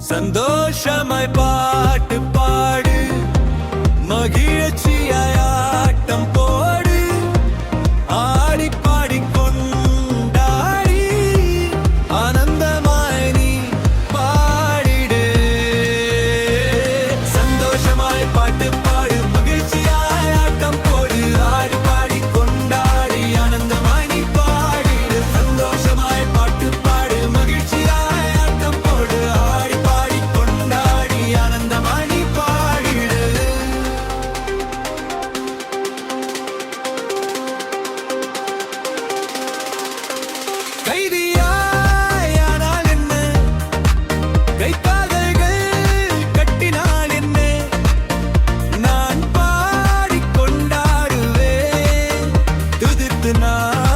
சந்தோஷமாய் பாட்டு பாடு, மகிழ்ச்சியாய் ஆட்டம் போடு, ஆடி பாடி கொண்டாடி ஆனந்தமாய் நீ பாடிடு. சந்தோஷமாய் பாட்டு பாடு, மகிழ்ச்சியாய் ஆட்டம் போடு, ஆடி பாடி கொண்டாடி ஆனந்தமாய் நீ பாடிடு. சந்தோஷமாய் பாட்டு பாடு, மகிழ்ச்சியாய் ஆட்டம் போடு, ஆடி பாடி கொண்டாடி ஆனந்தமாய் நீ பாடிடு. கைதியானால் என்ன, கைக்காதல்கள் கட்டினால் என்ன, நான் பாடிக் கொண்டாடுவேன் துதித்து நான்